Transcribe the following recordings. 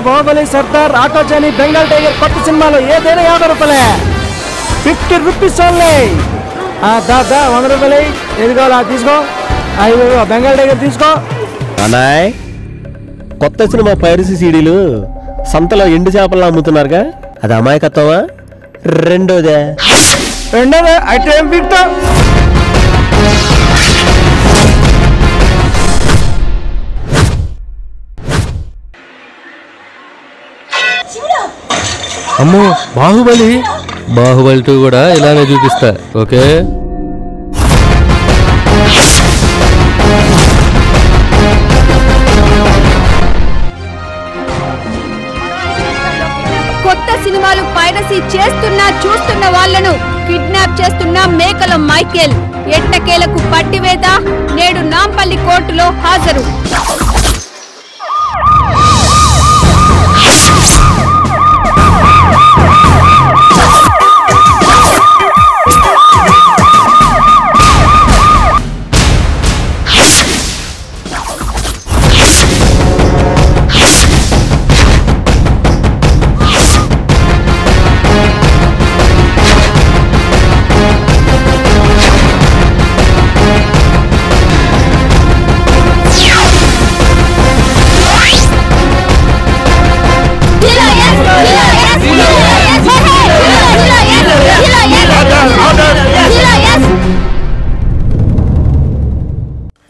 Baahubali, Sardar, auto Johnny, Bengal tiger కొత్త సినిమాలో ఏదైనా 50 రూపాయలే, 50 రూపీస్ ఓన్లీ. దా 100 రూపాయలు ఏది కావాలా తీసుకో. బెంగాల్ టైగర్ తీసుకో. అన్నాయ్, కొత్త సినిమా పైరసీ సీడీలు సంతలో ఎండు చేపల్లో అమ్ముతున్నారుగా, అది అమాయకత్వమా? రెండోదే అయితే ఏం పీక్తా? అమ్మో, బాహుబలి 2 కూడా ఇలానే చూపిస్తా. ఓకే, కొత్త సినిమాలు పైరసీ చేస్తున్నా చూస్తున్న వాళ్లను కిడ్నాప్ చేస్తున్న మేకల మైకేల్ ఎట్టకేలకు పట్టివేత నేడు నాంపల్లి కోర్టులో హాజరు.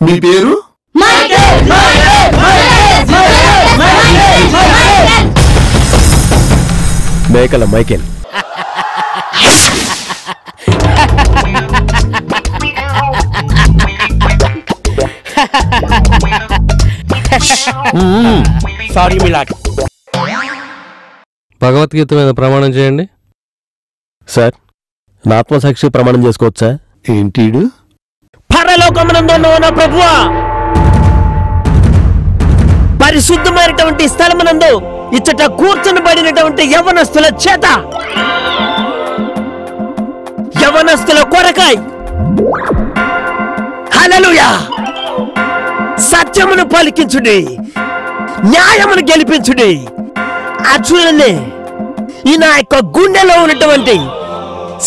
మీ పేరు? మేకల మైకేల్. సారీ మిలాట్. భగవద్గీత మీద ప్రమాణం చేయండి. సార్, నా ఆత్మసాక్షి ప్రమాణం చేసుకోవచ్చా? ఏంటీడు? పరలోకమునందున్న నా ప్రభువా, పరిశుద్ధమైనటువంటి స్థలమునందు ఇచ్చట కూర్చొనిబడినటువంటి యవనస్తుల చేత యవనస్తుల కొరకై హల్లెలూయా సత్యమును పలికించుడి, న్యాయమును గెలిపించుడి. చూడండి, ఈ నా యొక్క గుండెలో ఉన్నటువంటి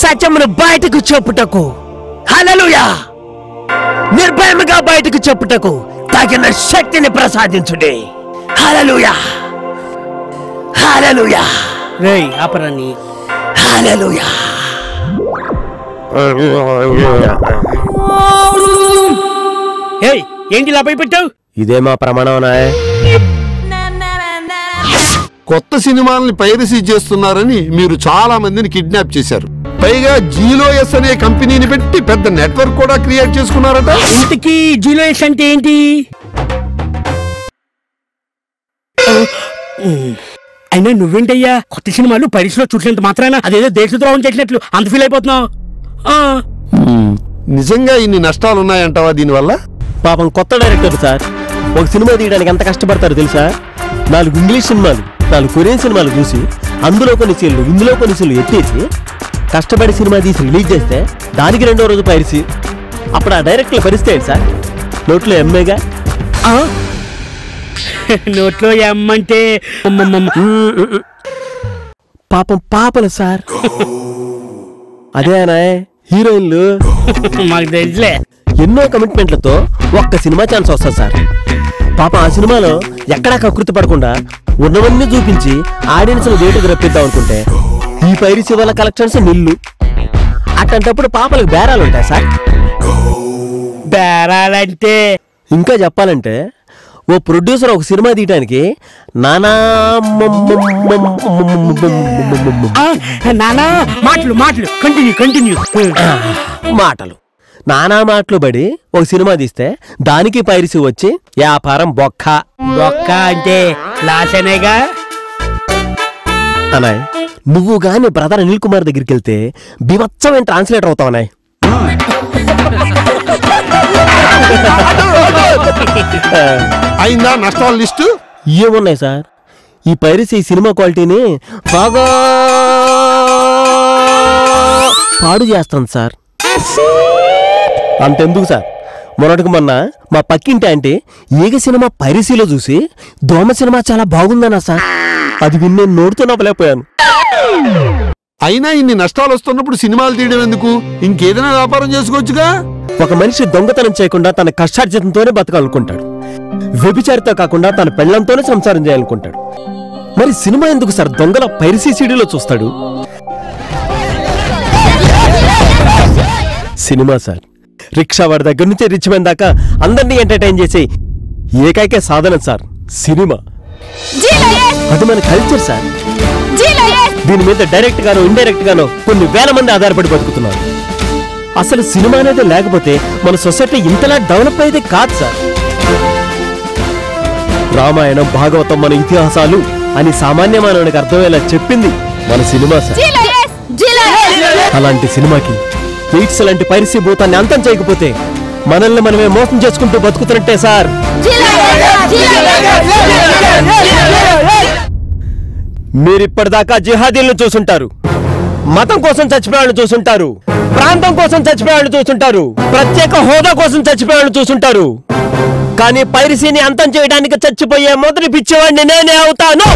సత్యమును బయటకు చెప్పుటకు, హల్లెలూయా నిర్భయముగా బయటకు చెప్పుటకు తగిన శక్తిని ప్రసాదించుడి. హల్లెలూయా హల్లెలూయా. రేయ్ అపరాని, హల్లెలూయా. ఏయ్, ఏంటి ఇలా భయపెట్టావు? ఇదే మా ప్రమాణం. కొత్త సినిమాలని పైరసీ చేస్తున్నారని మీరు చాలా మందిని కిడ్నాప్ చేశారు. పైగా జీలోఎస్ అనే కంపెనీని పెట్టి పెద్ద నెట్వర్క్ కూడా క్రియేట్ చేసుకున్నారట. ఇంతకీ జీలోఎస్ అంటే ఏంటి? అయినా నువ్వేంటయ్యా కొత్త సినిమాలు పైరసీలో చూసినంత మాత్రాన అదేదో దేశద్రోహం చేసినట్లు అంత ఫీల్ అయిపోతున్నావు? నిజంగా ఇన్ని నష్టాలు ఉన్నాయంటావా దీనివల్ల? పాపం కొత్త డైరెక్టర్ సార్, ఒక సినిమా తీయడానికి ఎంత కష్టపడతారు తెలుసా? 4 ఇంగ్లీష్ సినిమాలు, 4 కొరియన్ సినిమాలు చూసి అందులో కొన్ని సీన్లు ఇందులో కొన్ని సీన్లు ఎత్తేసి కష్టపడి సినిమా తీసి రిలీజ్ చేస్తే దానికి 2వ రోజు పైరసీ. అప్పుడు ఆ డైరెక్టర్ల పరిస్థితి ఏంటి సార్? నోట్లో ఎమ్మేగా. నోట్లో ఎమ్మంటే పాపం పాపలు సార్. అదే అనాయ్ హీరోయిన్లు మాకు తెలుసులే. ఎన్నో కమిట్మెంట్లతో ఒక్క సినిమా ఛాన్స్ వస్తుంది సార్. పాపం ఆ సినిమాలో ఎక్కడా కకృతి పడకుండా ఉన్నవన్నీ చూపించి ఆడియన్స్ వేటుకు రప్పిద్దాం అనుకుంటే ఈ పైరసీ వల్ల కలెక్షన్స్ నిల్లు. అట్లాంటప్పుడు పాపలకు బేరాలు ఉంటాయి సార్. బేరాలంటే ఇంకా చెప్పాలంటే ఓ ప్రొడ్యూసర్ ఒక సినిమా తీయడానికి నానా మాటలు నానా మాటలు పడి ఒక సినిమా తీస్తే దానికి పైరసీ వచ్చి వ్యాపారం బొక్క. బొక్క అంటే లాస్ అనేగా. అనాయ్, నువ్వు గాని బ్రదర్ అనిల్ కుమార్ దగ్గరికి వెళ్తే బీభత్సమైన ట్రాన్స్లేటర్ అవుతావు అనాయ్. అయిందా నష్టాల లిస్టు? ఏమున్నాయి సార్, ఈ పైరసీ సినిమా క్వాలిటీని బాగా పాడు చేస్తుంది సార్. అంతెందుకు సార్, మొన్నటికి మొన్న మా పక్కింటి ఆంటీ ఈగ సినిమా పైరసీలో చూసి దోమ సినిమా చాలా బాగుందన్నా సార్. అది విని నేను నోటితో నవ్వలేకపోయాను. అయినా ఇన్ని నష్టాలు వస్తున్నప్పుడు సినిమాలు తీయడం ఎందుకు? ఇంకేదైనా వ్యాపారం చేసుకోవచ్చుగా. ఒక మనిషి దొంగతనం చేయకుండా తన కష్టార్జితంతోనే బతకాలనుకుంటాడు. వ్యభిచారితో కాకుండా తన పెళ్లంతోనే సంసారం చేయాలనుకుంటాడు. మరి సినిమా ఎందుకు సార్ దొంగల పైరసీ సీడీలో చూస్తాడు? సినిమా సార్ రిక్షా వాడి దగ్గర నుంచి రిచ్ మ్యాన్ దాకా అందరినీ ఎంటర్టైన్ చేసే ఏకైక సాధనం సార్ సినిమా. అది మన కల్చర్ సార్. దీని మీద డైరెక్ట్ గానో ఇండైరెక్ట్ గానో కొన్ని వేల మంది ఆధారపడి బతుకుతున్నారు. అసలు సినిమా అనేది లేకపోతే మన సొసైటీ ఇంతలా డెవలప్ అయితే కాదు సార్. రామాయణం భాగవతం మన ఇతిహాసాలు అని సామాన్య మానవునికి అర్థమయ్యేలా చెప్పింది మన సినిమా సార్. అలాంటి సినిమాకి ఎయిడ్స్ లాంటి పైరసీ భూతాన్ని అంతం చేయకపోతే మనల్ని మనమే మోసం చేసుకుంటూ బతుకుతున్నట్టే సార్. మీరిప్పటిదాకా జిహాదీలను చూసుంటారు, మతం కోసం చచ్చిపోయాలను చూసుంటారు, ప్రాంతం కోసం చచ్చిపోయాలను చూసుంటారు, ప్రత్యేక హోదా కోసం చచ్చిపోయాలను చూసుంటారు. కానీ పైరసీని అంతం చేయడానికి చచ్చిపోయే మొదటి పిచ్చివాడిని నేనే అవుతాను.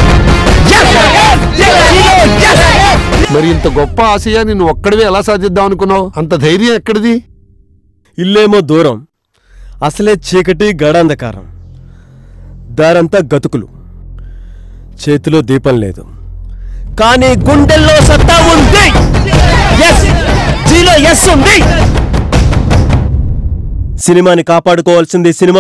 మరి ఇంత గొప్ప ఆశయాన్ని నువ్వు ఒక్కడివే ఎలా సాధిద్దాం అనుకున్నావు? అంత ధైర్యం ఎక్కడిది? ఇల్లేమో దూరం, అసలే చీకటి గడాంధకారం, దారంతా గతుకులు, చేతిలో దీపం లేదు, కానీ గుండెల్లో సత్తా ఉంది. సినిమాని కాపాడుకోవాల్సింది సినిమా.